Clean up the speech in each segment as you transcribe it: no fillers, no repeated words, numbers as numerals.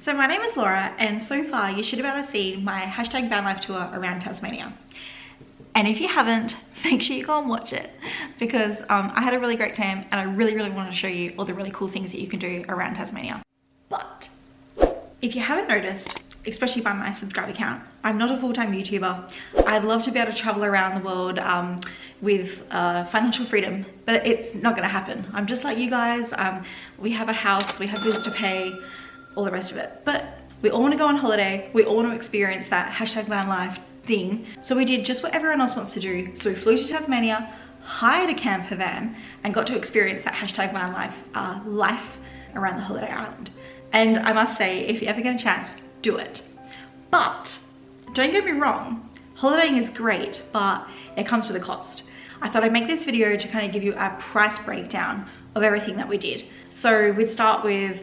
So my name is Laura, and so far you should have seen my hashtag Vanlife tour around Tasmania. And if you haven't, make sure you go and watch it, because I had a really great time and I really wanted to show you all the really cool things that you can do around Tasmania. But if you haven't noticed, especially by my subscriber count, I'm not a full-time YouTuber. I'd love to be able to travel around the world with financial freedom, but it's not gonna happen. I'm just like you guys. We have a house, we have bills to pay, all the rest of it. But we all wanna go on holiday, we all wanna experience that hashtag van life thing. So we did just what everyone else wants to do. So we flew to Tasmania, hired a camper van, and got to experience that hashtag van life around the holiday island. And I must say, if you ever get a chance, do it. But don't get me wrong, holidaying is great, but it comes with a cost. I thought I'd make this video to kind of give you a price breakdown of everything that we did. So we'd start with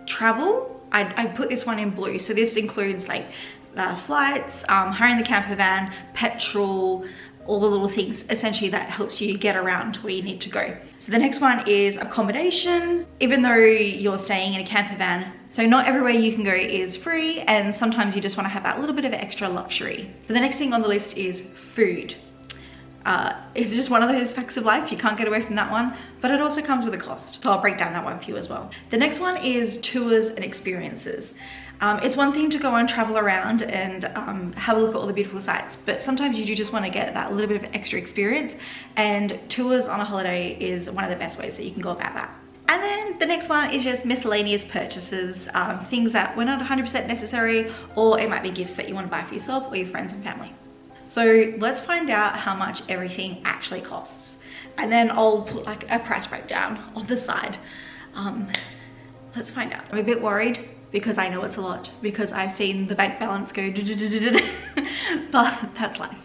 travel. I put this one in blue. So this includes like flights, hiring the camper van, petrol, all the little things essentially that helps you get around where you need to go. So the next one is accommodation. Even though you're staying in a camper van, so not everywhere you can go is free, and sometimes you just want to have that little bit of extra luxury. So the next thing on the list is food. It's just one of those facts of life. You can't get away from that one, but it also comes with a cost. So I'll break down that one for you as well. The next one is tours and experiences. It's one thing to go and travel around and have a look at all the beautiful sights, but sometimes you do just want to get that little bit of extra experience, and tours on a holiday is one of the best ways that you can go about that. And then the next one is just miscellaneous purchases, things that were not 100% necessary, or it might be gifts that you want to buy for yourself or your friends and family. So let's find out how much everything actually costs, and then I'll put like a price breakdown on the side. Let's find out. I'm a bit worried because I know it's a lot, because I've seen the bank balance go but that's life.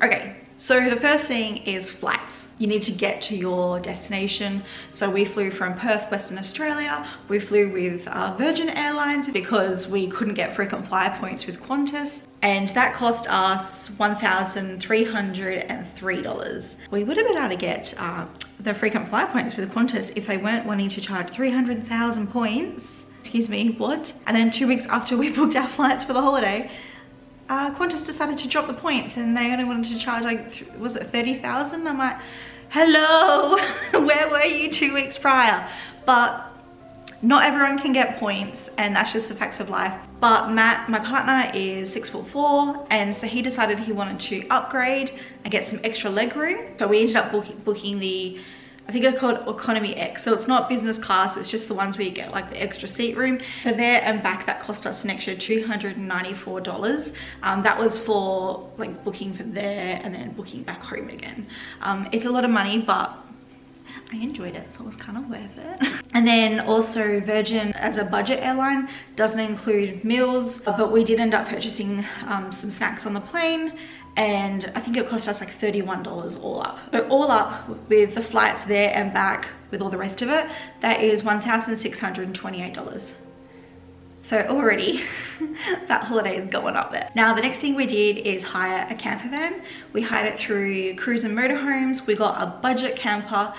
Okay, so the first thing is flights. You need to get to your destination. So we flew from Perth, Western Australia. We flew with Virgin Airlines because we couldn't get frequent flyer points with Qantas, and that cost us $1,303. We would have been able to get the frequent flyer points with Qantas if they weren't wanting to charge 300,000 points. Excuse me, what? And then 2 weeks after we booked our flights for the holiday, Qantas decided to drop the points, and they only wanted to charge like, was it 30,000? I'm like, hello, where were you 2 weeks prior? But not everyone can get points, and that's just the facts of life. But Matt, my partner, is 6'4", and so he decided he wanted to upgrade and get some extra leg room. So we ended up booking the, I think it's called Economy X. So it's not business class, it's just the ones where you get like the extra seat room. For there and back, that cost us an extra $294. That was for like booking for there and then booking back home again. It's a lot of money, but I enjoyed it, so it was kind of worth it. And then also Virgin, as a budget airline, doesn't include meals, but we did end up purchasing some snacks on the plane, and I think it cost us like $31 all up. So all up with the flights there and back with all the rest of it, that is $1,628. So already that holiday is going up there. Now the next thing we did is hire a camper van. We hired it through Cruise and Motorhomes. We got a budget camper,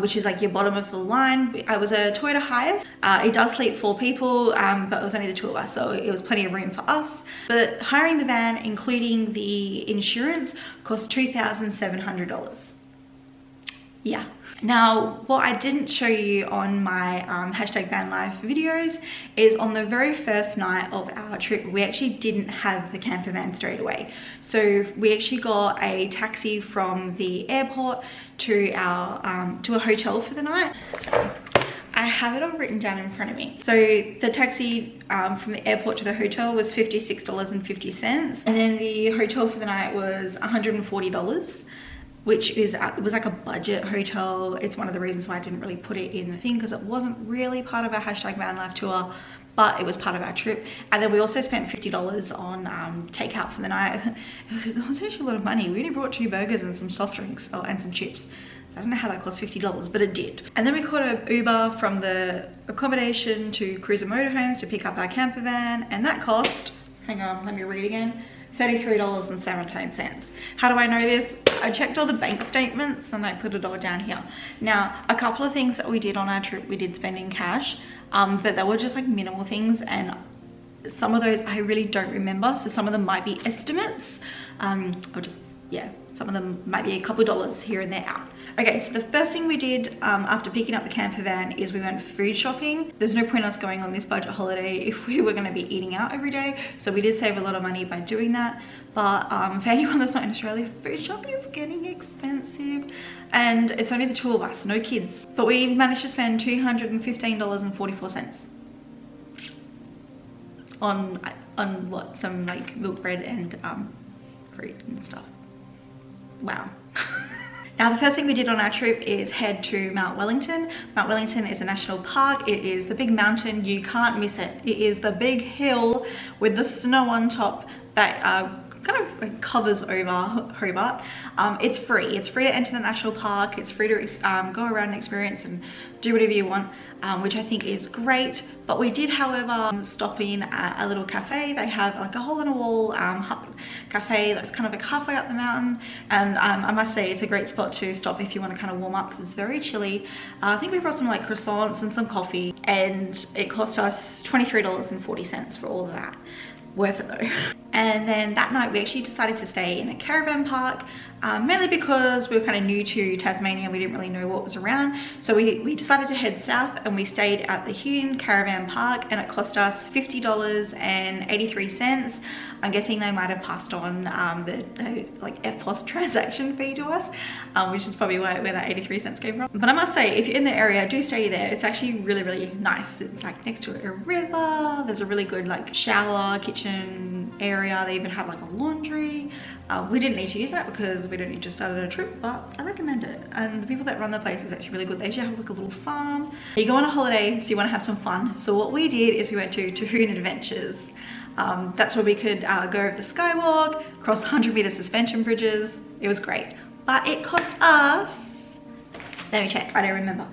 which is like your bottom of the line. It was a Toyota Hiace. It does sleep 4 people, but it was only the 2 of us, so it was plenty of room for us. But hiring the van, including the insurance, cost $2,700. Yeah. Now, what I didn't show you on my hashtag van life videos is on the very first night of our trip, we actually didn't have the camper van straight away. So we actually got a taxi from the airport to our to a hotel for the night. I have it all written down in front of me. So the taxi from the airport to the hotel was $56.50, and then the hotel for the night was $140. Which is, it was like a budget hotel. It's one of the reasons why I didn't really put it in the thing, because it wasn't really part of our hashtag van life tour, but it was part of our trip. And then we also spent $50 on takeout for the night. It was actually a lot of money. We only brought 2 burgers and some soft drinks, and some chips. So I don't know how that cost $50, but it did. And then we caught an Uber from the accommodation to Cruise and Motorhomes to pick up our camper van, and that cost, hang on, let me read again, $33.17. How do I know this? I checked all the bank statements and I put it all down here. Now, a couple of things that we did on our trip, we did spend in cash, but they were just like minimal things, and Some of those I really don't remember, so some of them might be estimates, or just, yeah, some of them might be a couple of dollars here and there out. Okay, so the first thing we did after picking up the camper van is we went food shopping. There's no point us going on this budget holiday if we were going to be eating out every day, so we did save a lot of money by doing that. But for anyone that's not in Australia, food shopping is getting expensive, and it's only the two of us, no kids. But we managed to spend $215.44 on what, some like milk bread and fruit and stuff. Wow. Now, the first thing we did on our trip is head to Mount Wellington. Mount Wellington is a national park. It is the big mountain. You can't miss it. It is the big hill with the snow on top that kind of like covers over Hobart. It's free. It's free to enter the national park. It's free to go around and experience and do whatever you want, which I think is great. But we did, however, stop in at a little cafe. They have like a hole-in-the-wall cafe that's kind of like halfway up the mountain, and I must say it's a great spot to stop if you want to kind of warm up because it's very chilly. I think we brought some like croissants and some coffee, and it cost us $23.40 for all of that. Worth it though. And then that night we actually decided to stay in a caravan park, mainly because we were kind of new to Tasmania and we didn't really know what was around. So we decided to head south, and we stayed at the Huon Caravan Park, and it cost us $50.83. I'm guessing they might have passed on the like FPOS transaction fee to us, which is probably where that 83 cents came from. But I must say, if you're in the area, do stay there. It's actually really, really nice. It's like next to a river. There's a really good like shower, kitchen area. They even have like a laundry. We didn't need to use that because we'd only just started a trip, but I recommend it. And the people that run the place is actually really good. They actually have like a little farm. You go on a holiday, so you want to have some fun. So what we did is we went to Tahoon Adventures. That's where we could go over the skywalk, cross 100-meter suspension bridges. It was great, but it cost us, let me check, I don't remember,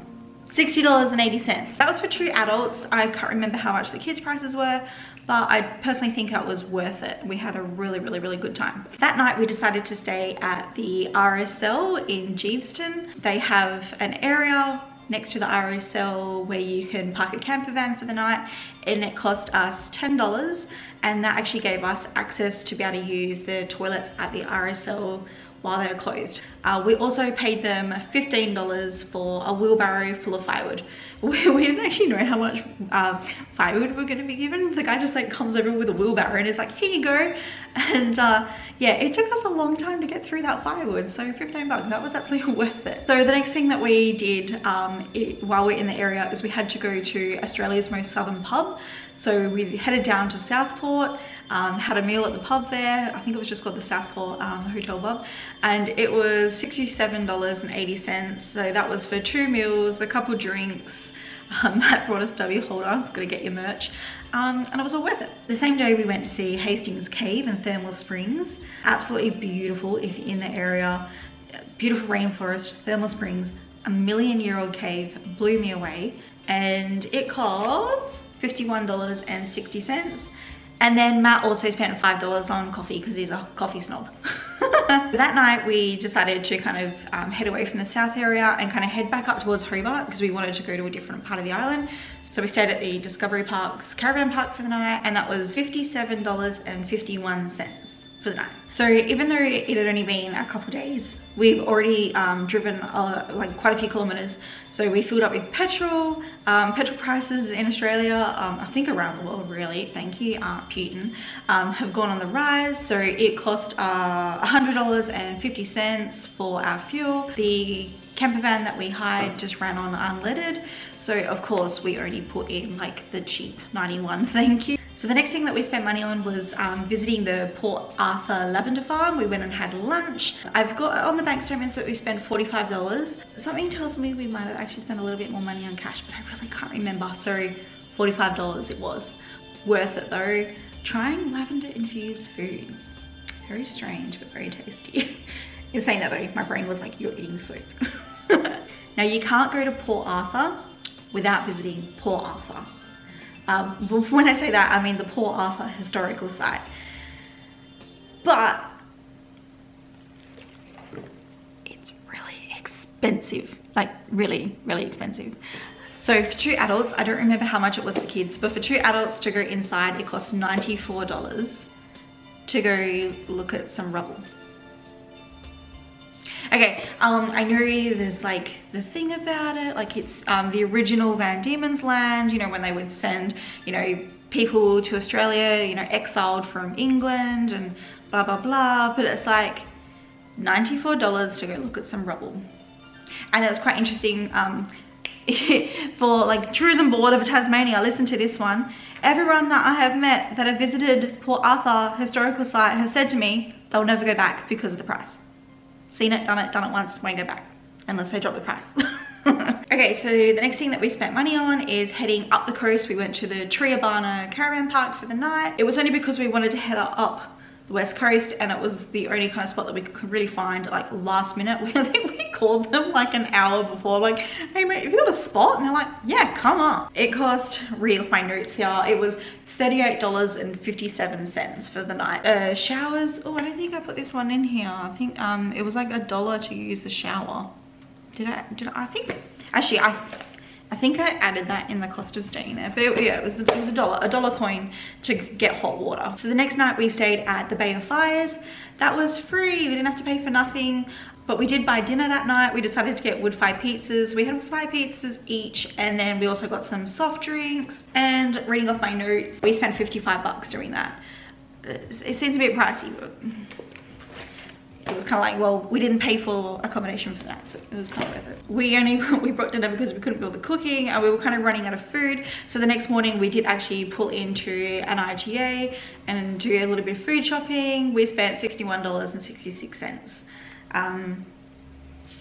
$60.80. That was for 2 adults. I can't remember how much the kids' prices were, but I personally think it was worth it. We had a really, really, really good time. That night we decided to stay at the RSL in Geeveston. They have an area next to the RSL where you can park a camper van for the night, and it cost us $10, and that actually gave us access to be able to use the toilets at the RSL while they were closed. We also paid them $15 for a wheelbarrow full of firewood. We didn't actually know how much firewood we're gonna be given. The guy just like comes over with a wheelbarrow and is like, here you go. And yeah, it took us a long time to get through that firewood. So $15, that was absolutely worth it. So the next thing that we did while we're in the area is we had to go to Australia's most southern pub. So we headed down to Southport, had a meal at the pub there. I think it was just called the Southport Hotel Pub, and it was $67.80. So that was for 2 meals, a couple drinks. Matt brought a stubby holder, gotta get your merch, and it was all worth it. The same day we went to see Hastings Cave and Thermal Springs. Absolutely beautiful if you're in the area. Beautiful rainforest, Thermal Springs, a million-year-old cave, blew me away, and it cost $51.60. And then Matt also spent $5 on coffee because he's a coffee snob. That night we decided to kind of head away from the south area and kind of head back up towards Hobart because we wanted to go to a different part of the island. So we stayed at the Discovery Park's caravan park for the night, and that was $57.51 for the night. So even though it had only been a couple days, we've already driven like quite a few kilometers. So we filled up with petrol. Petrol prices in Australia, I think around the world really, thank you Putin, have gone on the rise. So it cost $100.50 for our fuel. The camper van that we hired just ran on unleaded. So of course we only put in like the cheap 91, thank you. So the next thing that we spent money on was visiting the Port Arthur lavender farm. We went and had lunch. I've got on the bank statements that we spent $45. Something tells me we might have actually spent a little bit more money on cash, but I really can't remember. So $45 it was. Worth it though. Trying lavender infused foods. Very strange, but very tasty. In saying that though, my brain was like, you're eating soup. Now you can't go to Port Arthur without visiting Port Arthur. When I say that, I mean the Port Arthur historical site. But it's really expensive, like really, really expensive. So for 2 adults, I don't remember how much it was for kids, but for 2 adults to go inside, it cost $94 to go look at some rubble. Okay, I know there's like the thing about it, like it's the original Van Diemen's Land, you know, when they would send, you know, people to Australia, you know, exiled from England and blah, blah, blah. But it's like $94 to go look at some rubble. And it was quite interesting for like Tourism Board of Tasmania, listen to this one. Everyone that I have met that have visited Port Arthur historical site have said to me they'll never go back because of the price. Seen it, done it once, won't go back unless they drop the price. Okay, so the next thing that we spent money on is heading up the coast. We went to the Triabana caravan park for the night. It was only because we wanted to head up the west coast, and it was the only kind of spot that we could really find like last minute. I think we called them like an hour before, like, hey mate, have you got a spot? And they're like, yeah, come up. It cost, read off my notes here, it was $38.57 for the night. Showers, oh, I don't think I put this one in here. I think it was like $1 to use the shower. Did I think, actually I think I added that in the cost of staying there, but yeah, it was a dollar coin to get hot water. So the next night we stayed at the Bay of Fires. That was free, we didn't have to pay for nothing, but we did buy dinner that night. We decided to get wood-fired pizzas. We had 5 pizzas each, and then we also got some soft drinks. And reading off my notes, we spent $55 doing that. It seems a bit pricey, but it was kind of like, well, we didn't pay for accommodation for that, so it was kind of worth it. We brought dinner because we couldn't do all the cooking, and we were kind of running out of food. So the next morning we did actually pull into an IGA and do a little bit of food shopping. We spent $61.66.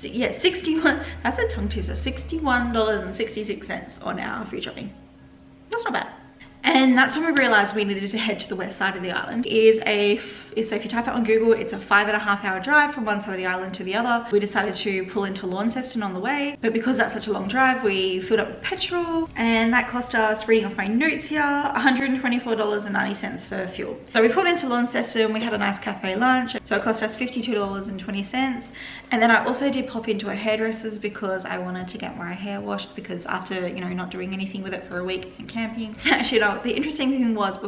Yeah, 61, that's a tongue twister, $61.66 on our food shopping. That's not bad. And that's when we realized we needed to head to the west side of the island. So if you type it on Google, it's a 5.5 hour drive from one side of the island to the other. We decided to pull into Launceston on the way, but because that's such a long drive, we filled up with petrol, and that cost us, reading off my notes here, $124.90 for fuel. So we pulled into Launceston, we had a nice cafe lunch, so it cost us $52.20. And then I also did pop into a hairdresser's because I wanted to get my hair washed, because after, you know, not doing anything with it for a week and camping. Actually, no, the interesting thing was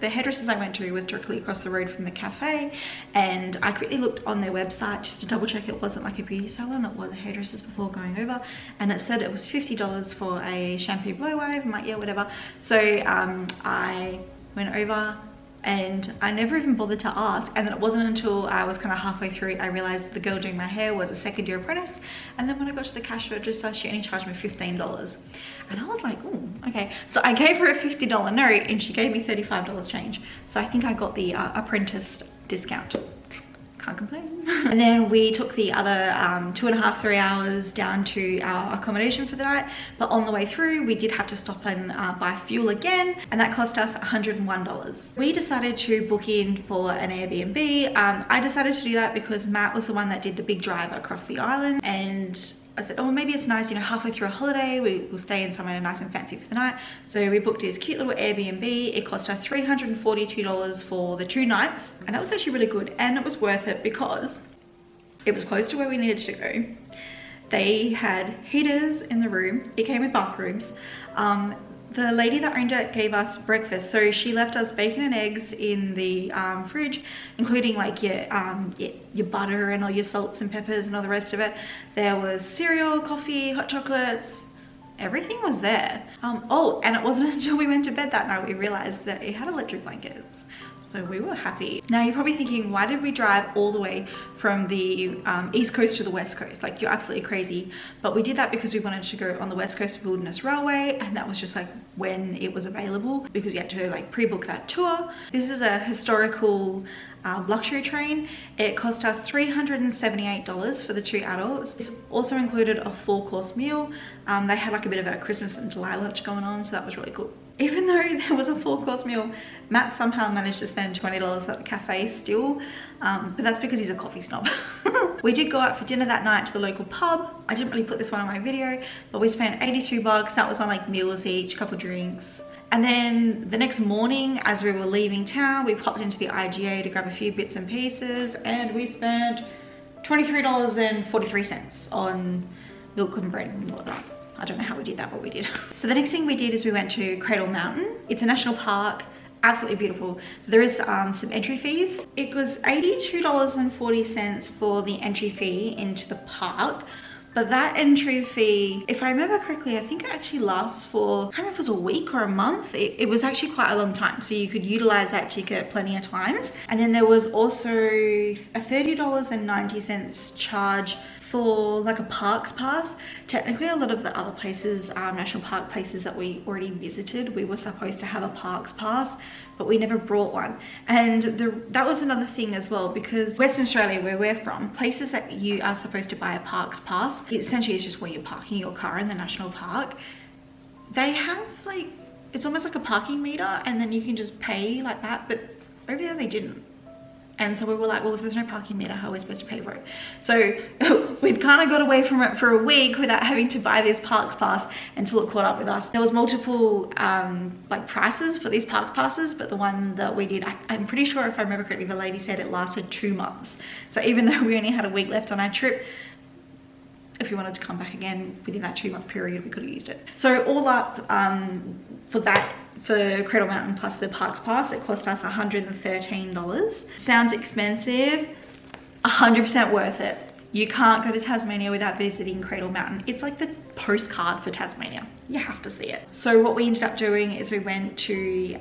the hairdressers I went to was directly across the road from the cafe, and I quickly looked on their website just to double check it wasn't like a beauty salon, it was a hairdresser's before going over, and it said it was $50 for a shampoo blow wave. I'm like, yeah, whatever. So I went over, and I never even bothered to ask, and then it wasn't until I was kind of halfway through I realized the girl doing my hair was a second-year apprentice. And then when I got to the cash register, she only charged me $15, and I was like, oh, okay. So I gave her a $50 note and she gave me $35 change, so I think I got the apprentice discount. Can't complain. And then we took the other 2.5–3 hours down to our accommodation for the night, but on the way through we did have to stop and buy fuel again, and that cost us $101. We decided to book in for an Airbnb. I decided to do that because Matt was the one that did the big drive across the island, and I said, oh, maybe it's nice, you know, halfway through a holiday, we'll stay in somewhere nice and fancy for the night. So we booked this cute little Airbnb. It cost us $342 for the 2 nights. And that was actually really good. And it was worth it because it was close to where we needed to go. They had heaters in the room. It came with bathrooms. The lady that owned it gave us breakfast, so she left us bacon and eggs in the fridge, including like your butter and all your salts and peppers and all the rest of it. There was cereal, coffee, hot chocolates, everything was there. Oh, and it wasn't until we went to bed that night we realized that it had electric blankets. So we were happy. Now you're probably thinking, why did we drive all the way from the east coast to the west coast? Like, you're absolutely crazy. But we did that because we wanted to go on the West Coast Wilderness Railway, and that was just like when it was available, because you had to like pre-book that tour. This is a historical luxury train. It cost us $378 for the 2 adults. This also included a 4-course meal. They had like a bit of a Christmas in July lunch going on, so that was really cool. Even though there was a 4-course meal, Matt somehow managed to spend $20 at the cafe still, but that's because he's a coffee snob. We did go out for dinner that night to the local pub. I didn't really put this one on my video, but we spent $82. That was on like meals each, couple drinks. And then the next morning, as we were leaving town, we popped into the IGA to grab a few bits and pieces, and we spent $23.43 on milk and bread and whatnot. I don't know how we did that, but we did. So the next thing we did is we went to Cradle Mountain. It's a national park, absolutely beautiful. There is some entry fees. It was $82.40 for the entry fee into the park. But that entry fee, if I remember correctly, I think it actually lasts for, I can't remember if it was a week or a month. It was actually quite a long time. So you could utilize that ticket plenty of times. And then there was also a $30.90 charge for like a parks pass. Technically a lot of the other places, national park places that we already visited, we were supposed to have a parks pass, but we never brought one. And that was another thing as well, because Western Australia, where we're from, places that you are supposed to buy a parks pass, it essentially is just where you're parking your car in the national park. They have like, it's almost like a parking meter, and then you can just pay like that, but over there they didn't. And so we were like, well, if there's no parking meter, how are we supposed to pay for it? So we'd kind of got away from it for a week without having to buy this parks pass until it caught up with us. There was multiple like prices for these parks passes, but the one that we did, I'm pretty sure if I remember correctly, the lady said it lasted 2 months. So even though we only had a week left on our trip, if we wanted to come back again within that 2 month period, we could have used it. So all up for Cradle Mountain plus the parks pass, it cost us $113. Sounds expensive, 100% worth it. You can't go to Tasmania without visiting Cradle Mountain. It's like the postcard for Tasmania. You have to see it. So what we ended up doing is we went to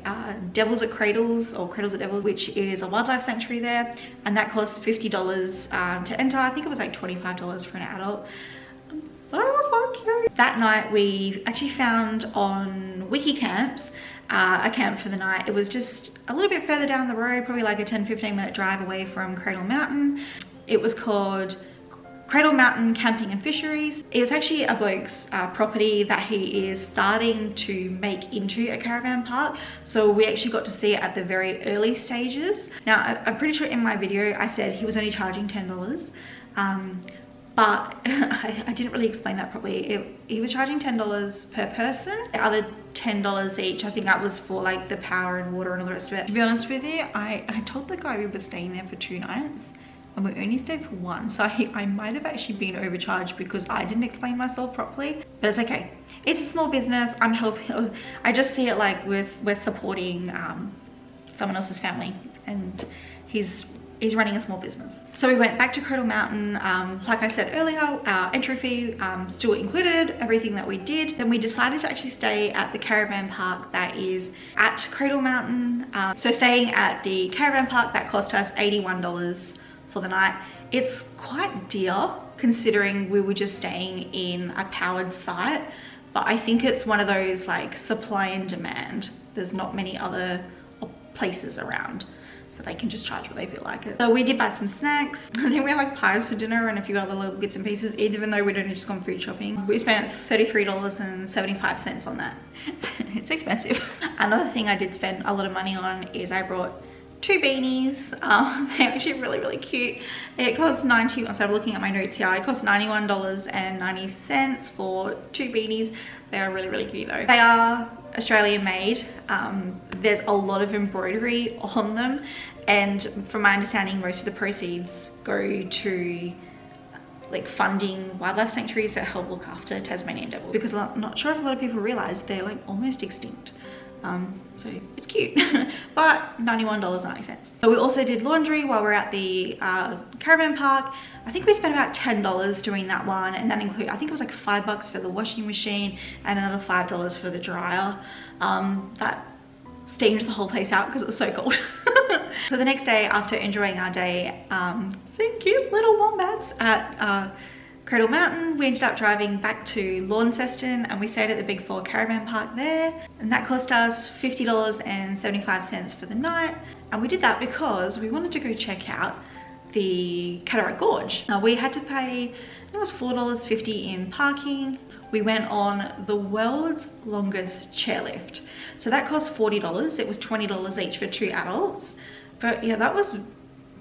Devils at Cradles, or Cradles at Devils, which is a wildlife sanctuary there, and that cost $50 to enter. I think it was like $25 for an adult. But it was so cute. That night we actually found on WikiCamps a camp for the night. It was just a little bit further down the road, probably like a 10-15 minute drive away from Cradle Mountain. It was called Cradle Mountain Camping and Fisheries. It was actually a bloke's property that he is starting to make into a caravan park. So we actually got to see it at the very early stages. Now, I'm pretty sure in my video I said he was only charging $10. But I didn't really explain that properly. He was charging $10 per person. The other $10 each, I think that was for like the power and water and all the rest of it. To be honest with you, I told the guy we were staying there for 2 nights and we only stayed for 1. So I might have actually been overcharged because I didn't explain myself properly, but it's okay. It's a small business. I'm helping. I just see it like we're supporting someone else's family, and he's running a small business. So we went back to Cradle Mountain. Like I said earlier, our entry fee still included everything that we did. Then we decided to actually stay at the caravan park that is at Cradle Mountain. So staying at the caravan park, that cost us $81 for the night. It's quite dear considering we were just staying in a powered site, but I think it's one of those like supply and demand. There's not many other places around, so they can just charge what they feel like it. So we did buy some snacks. I think we had like pies for dinner and a few other little bits and pieces, even though we'd only just gone food shopping. We spent $33.75 on that. It's expensive. Another thing I did spend a lot of money on is I brought 2 beanies. They're actually really cute. It cost so I'm looking at my notes here. It cost $91.90 for 2 beanies. They are really cute though. They are Australian made. There's a lot of embroidery on them, and from my understanding, most of the proceeds go to like funding wildlife sanctuaries that help look after Tasmanian devils, because I'm not sure if a lot of people realize they're like almost extinct. So it's cute. But $91.90. So we also did laundry while we're at the caravan park. I think we spent about $10 doing that one, and that included, I think it was like $5 for the washing machine and another $5 for the dryer. That steamed the whole place out because it was so cold. So the next day, after enjoying our day, seeing cute little wombats at Cradle Mountain, we ended up driving back to Launceston, and we stayed at the Big 4 caravan park there, and that cost us $50.75 for the night. And we did that because we wanted to go check out the Cataract Gorge. Now we had to pay, I think it was $4.50 in parking. We went on the world's longest chairlift, so that cost $40. It was $20 each for 2 adults, but yeah, that was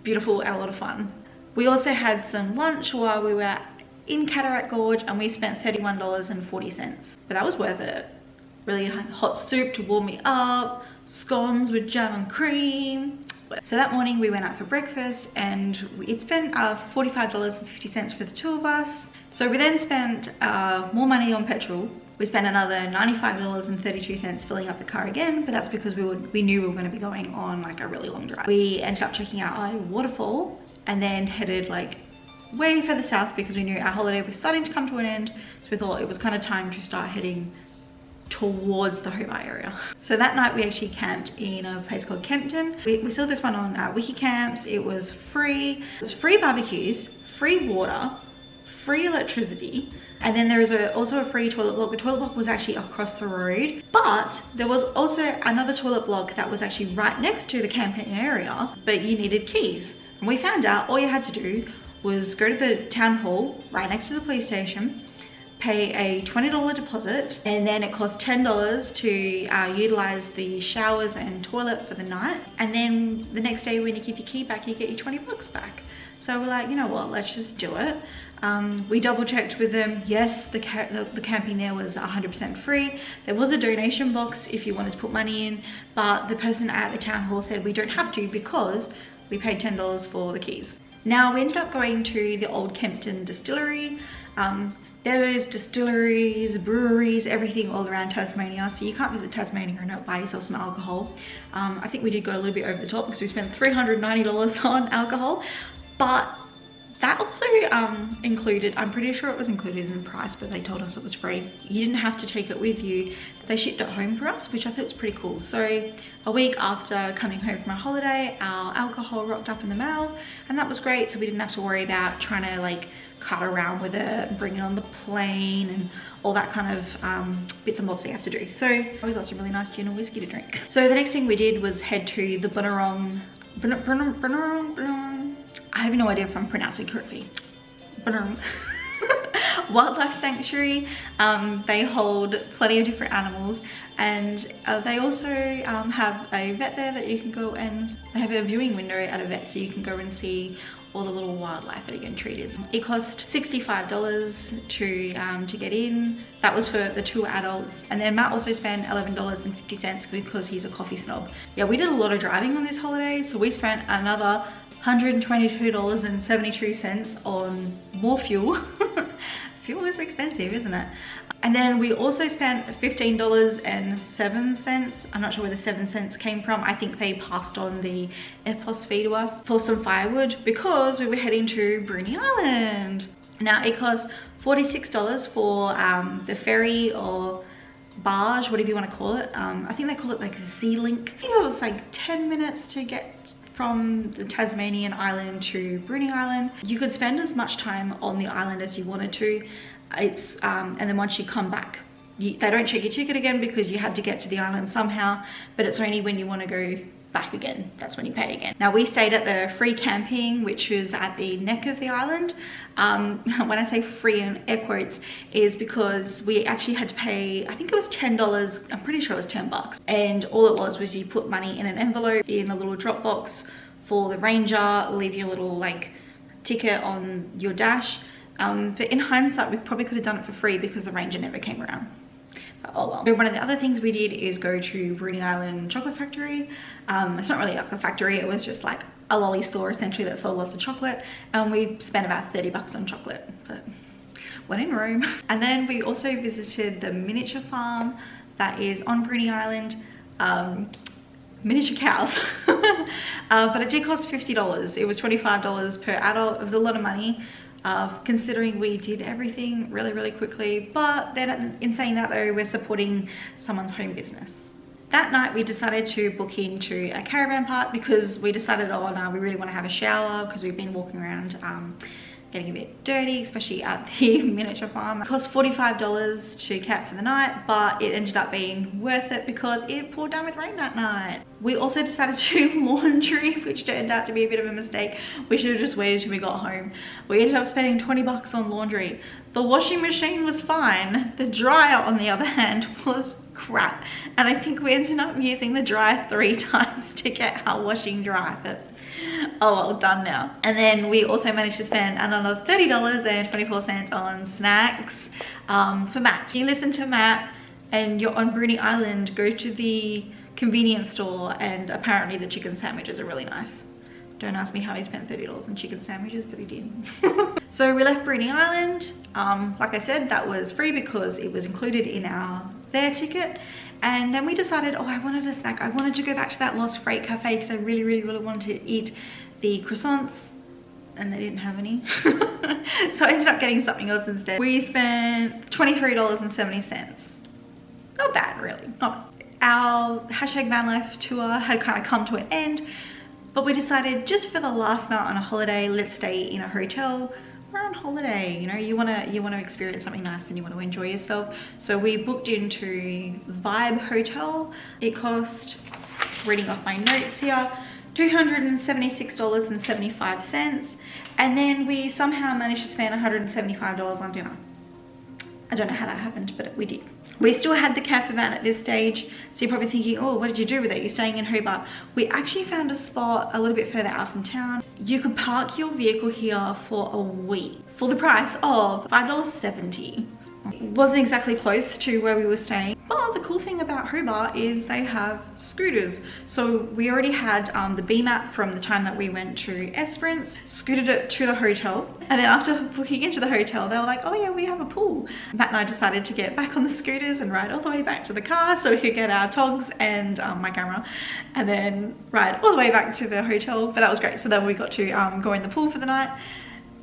beautiful and a lot of fun. We also had some lunch while we were in Cataract Gorge, and we spent $31.40, but that was worth it. Really hot soup to warm me up, scones with jam and cream. So that morning we went out for breakfast, and it spent $45.50 for the 2 of us. So we then spent more money on petrol. We spent another $95.32 filling up the car again, but that's because we knew we were going to be going on like a really long drive. We ended up checking out a waterfall and then headed like way further south because we knew our holiday was starting to come to an end. So we thought it was kind of time to start heading towards the Hobart area. So that night we actually camped in a place called Kempton. We saw this one on Wiki Camps. It was free. It was free barbecues, free water, free electricity, and then there was also a free toilet block. The toilet block was actually across the road, but there was also another toilet block that was actually right next to the camping area, but you needed keys. And we found out all you had to do was go to the town hall right next to the police station, pay a $20 deposit, and then it cost $10 to utilize the showers and toilet for the night. And then the next day when you give your key back, you get your 20 bucks back. So we're like, you know what, let's just do it. We double checked with them. Yes, the camping there was 100% free. There was a donation box if you wanted to put money in, but the person at the town hall said we don't have to because we paid $10 for the keys. Now we ended up going to the old Kempton distillery. There's distilleries, breweries, everything all around Tasmania, so you can't visit Tasmania and not buy yourself some alcohol. I think we did go a little bit over the top because we spent $390 on alcohol, but that also included, I'm pretty sure it was included in the price, but they told us it was free. You didn't have to take it with you. They shipped it home for us, which I thought was pretty cool. So a week after coming home from our holiday, our alcohol rocked up in the mail, and that was great. So we didn't have to worry about trying to like cut around with it, bring it on the plane and all that kind of bits and bobs you have to do. So we got some really nice gin and whiskey to drink. So the next thing we did was head to the Bunurong, I have no idea if I'm pronouncing correctly, Wildlife Sanctuary. They hold plenty of different animals, and they also have a vet there that you can go, and they have a viewing window at a vet so you can go and see all the little wildlife that are getting treated. It cost $65 to get in. That was for the 2 adults, and then Matt also spent $11.50 because he's a coffee snob. Yeah, we did a lot of driving on this holiday, so we spent another $122.72 on more fuel. Fuel is expensive, isn't it? And then we also spent $15.07. I'm not sure where the 7 cents came from. I think they passed on the EFTPOS fee to us for some firewood because we were heading to Bruny Island. Now it costs $46 for the ferry or barge, whatever you want to call it. I think they call it like the Sea Link. I think it was like 10 minutes to get from the Tasmanian island to Bruny Island. You could spend as much time on the island as you wanted to. It's and then once you come back, they don't check your ticket again because you had to get to the island somehow, but it's only when you want to go back again, that's when you pay again. Now we stayed at the free camping, which was at the neck of the island. When I say free in air quotes, is because we actually had to pay, I think it was $10, I'm pretty sure it was 10 bucks. And all it was you put money in an envelope in a little drop box for the ranger, leave your little like ticket on your dash. But in hindsight, we probably could have done it for free because the ranger never came around. But oh well. So one of the other things we did is go to Bruny Island Chocolate Factory. It's not really like a factory, it was just like a lolly store essentially that sold lots of chocolate, and we spent about 30 bucks on chocolate, but when in Rome. And then we also visited the miniature farm that is on Bruny Island. Miniature cows. But it did cost $50. It was $25 per adult. It was a lot of money. Considering we did everything really quickly, but then in saying that though, we're supporting someone's home business. That night we decided to book into a caravan park because we decided on we really want to have a shower because we've been walking around getting a bit dirty, especially at the miniature farm. It cost $45 to camp for the night, but it ended up being worth it because it poured down with rain that night. We also decided to do laundry, which turned out to be a bit of a mistake. We should have just waited till we got home. We ended up spending 20 bucks on laundry. The washing machine was fine. The dryer, on the other hand, was crap. And I think we ended up using the dryer 3 times to get our washing dry, but oh well, done now. And then we also managed to spend another $30.24 on snacks for Matt. You listen to Matt and you're on Bruny Island, go to the convenience store, and apparently the chicken sandwiches are really nice. Don't ask me how he spent $30 on chicken sandwiches, but he did. So we left Bruny Island. Like I said, that was free because it was included in our fare ticket. And then we decided, oh, I wanted a snack. I wanted to go back to that Lost Freight Cafe because I really wanted to eat the croissants, and they didn't have any. So I ended up getting something else instead. We spent $23.70. Not bad, really. Not bad. Our #Vanlife tour had kind of come to an end, but we decided just for the last night on a holiday, let's stay in a hotel. We're on holiday, you know, you want to experience something nice and you want to enjoy yourself. So we booked into Vibe Hotel. It cost, reading off my notes here, $276.75, and then we somehow managed to spend $175 on dinner. I don't know how that happened, but we did. We still had the campervan at this stage, so you're probably thinking, oh, what did you do with it? You're staying in Hobart. We actually found a spot a little bit further out from town. You could park your vehicle here for a week for the price of $5.70. It wasn't exactly close to where we were staying, but the cool thing about Hobart is they have scooters. So we already had the B-map from the time that we went to Esperance, scooted it to the hotel, and then after booking into the hotel, they were like, oh yeah, we have a pool. Matt and I decided to get back on the scooters and ride all the way back to the car so we could get our togs and my camera, and then ride all the way back to the hotel. But that was great. So then we got to go in the pool for the night.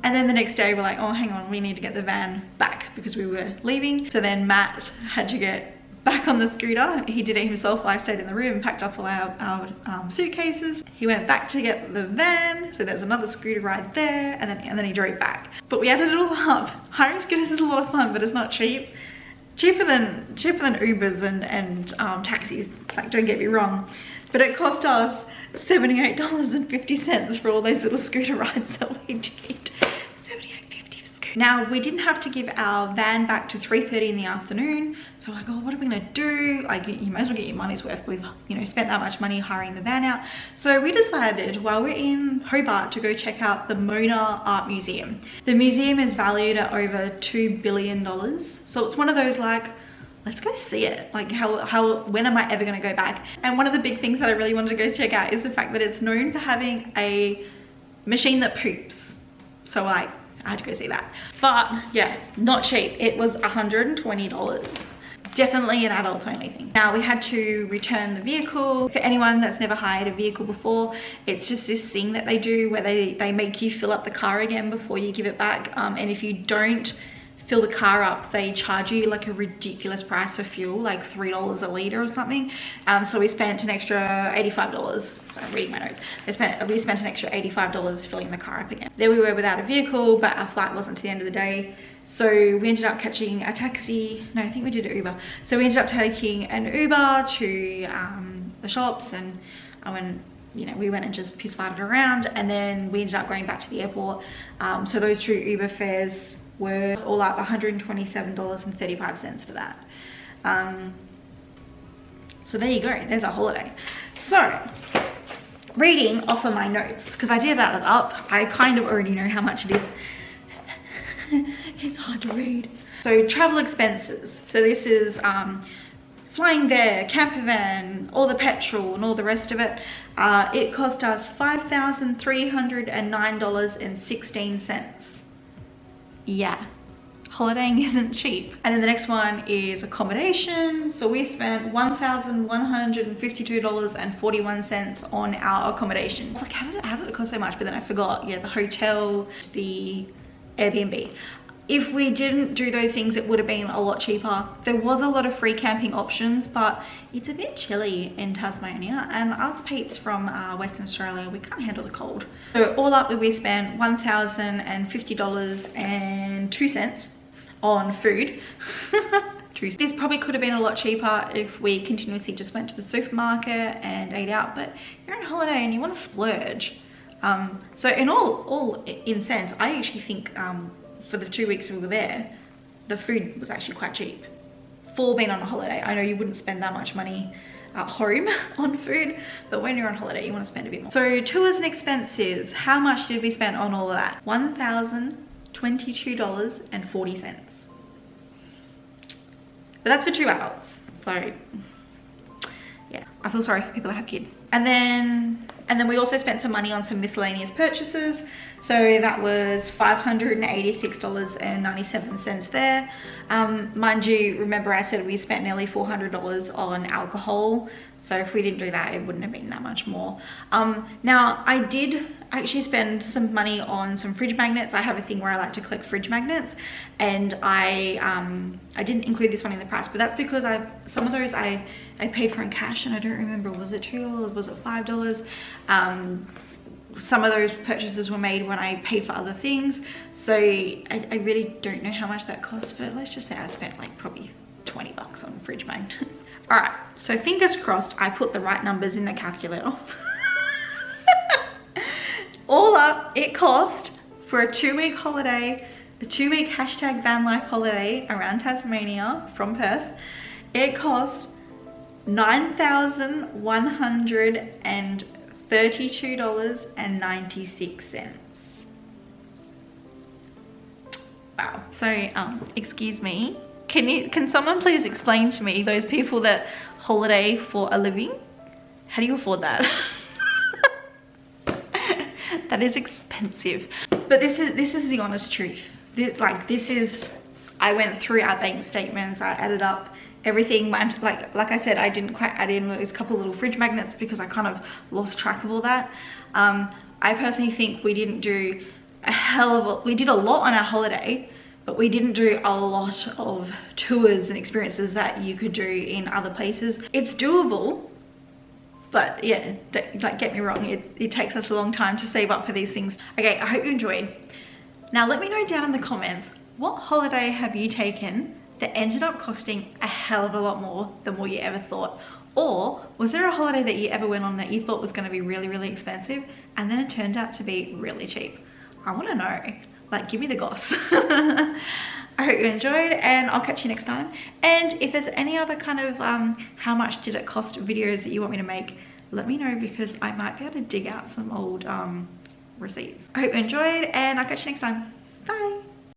And then the next day we're like, oh, hang on, we need to get the van back because we were leaving. So then Matt had to get back on the scooter. He did it himself. I stayed in the room and packed up all our suitcases. He went back to get the van. So there's another scooter ride there, and then he drove back. But we added it all up. Hiring scooters is a lot of fun, but it's not cheap. Cheaper than Ubers and taxis, like, don't get me wrong. But it cost us $78.50 for all those little scooter rides that we did. $78.50 for scooter. Now, we didn't have to give our van back to 3:30 in the afternoon. So like, oh, what are we gonna do? Like, you might as well get your money's worth. We've, you know, spent that much money hiring the van out. So we decided while we're in Hobart to go check out the Mona Art Museum. The museum is valued at over $2 billion. So it's one of those like, let's go see it. Like, when am I ever gonna go back? And one of the big things that I really wanted to go check out is the fact that it's known for having a machine that poops. So like, I had to go see that. But yeah, not cheap. It was $120. Definitely an adults only thing. Now we had to return the vehicle. For anyone that's never hired a vehicle before, it's just this thing that they do where they make you fill up the car again before you give it back. And if you don't fill the car up, they charge you like a ridiculous price for fuel, like $3 a litre or something. So we spent an extra $85. So I'm reading my notes. We spent an extra $85 filling the car up again. There we were without a vehicle, but our flight wasn't to the end of the day. So we ended up catching a taxi. No, I think we did an Uber. So we ended up taking an Uber to the shops, and we went and just piss-farted around, and then we ended up going back to the airport. So those two Uber fares were all up $127.35 for that. So there you go, there's a holiday. So reading off of my notes, because I did add it up, I kind of already know how much it is. It's hard to read. So travel expenses, so this is flying there, campervan, all the petrol and all the rest of it. It cost us $5,309.16. Yeah, holidaying isn't cheap. And then the next one is accommodation. So we spent $1,152.41 on our accommodation. It's like, how did it cost so much? But then I forgot, yeah, the hotel, the Airbnb. If we didn't do those things, it would have been a lot cheaper. There was a lot of free camping options, but it's a bit chilly in Tasmania, and us peeps from Western Australia, we can't handle the cold. So all up, we spent $1,050.02 on food. This probably could have been a lot cheaper if we continuously just went to the supermarket and ate out, but you're on holiday and you want to splurge. So in all in sense, I actually think for the 2 weeks we were there, the food was actually quite cheap for being on a holiday. I know you wouldn't spend that much money at home on food, but when you're on holiday, you want to spend a bit more. So tours and expenses, how much did we spend on all of that? $1,022.40. But that's for 2 adults. So yeah, I feel sorry for people that have kids. And then And then we also spent some money on some miscellaneous purchases. So that was $586.97 there. Mind you, remember I said we spent nearly $400 on alcohol. So if we didn't do that, it wouldn't have been that much more. Now I did actually spend some money on some fridge magnets. I have a thing where I like to collect fridge magnets, and I didn't include this one in the price, but that's because some of those I paid for in cash, and I don't remember, was it $2, was it $5? Some of those purchases were made when I paid for other things, so I really don't know how much that cost, but let's just say I spent like probably 20 bucks on fridge magnet. All right, so fingers crossed I put the right numbers in the calculator. All up, it cost for a 2-week holiday, a 2-week hashtag Vanlife holiday around Tasmania from Perth, it cost $9,132.96. Wow. So, excuse me. Can someone please explain to me, those people that holiday for a living, how do you afford that? That is expensive. But this is the honest truth. I went through our bank statements, I added up everything. Like I said, I didn't quite add in those couple little fridge magnets because I kind of lost track of all that. I personally think we didn't do we did a lot on our holiday, but we didn't do a lot of tours and experiences that you could do in other places. It's doable, but yeah, like, get me wrong, it takes us a long time to save up for these things. Okay, I hope you enjoyed. Now let me know down in the comments, what holiday have you taken that ended up costing a hell of a lot more than what you ever thought? Or was there a holiday that you ever went on that you thought was going to be really, really expensive and then it turned out to be really cheap? I want to know. Like, give me the goss. I hope you enjoyed, and I'll catch you next time. And if there's any other kind of how much did it cost videos that you want me to make, let me know, because I might be able to dig out some old receipts. I hope you enjoyed, and I'll catch you next time. Bye.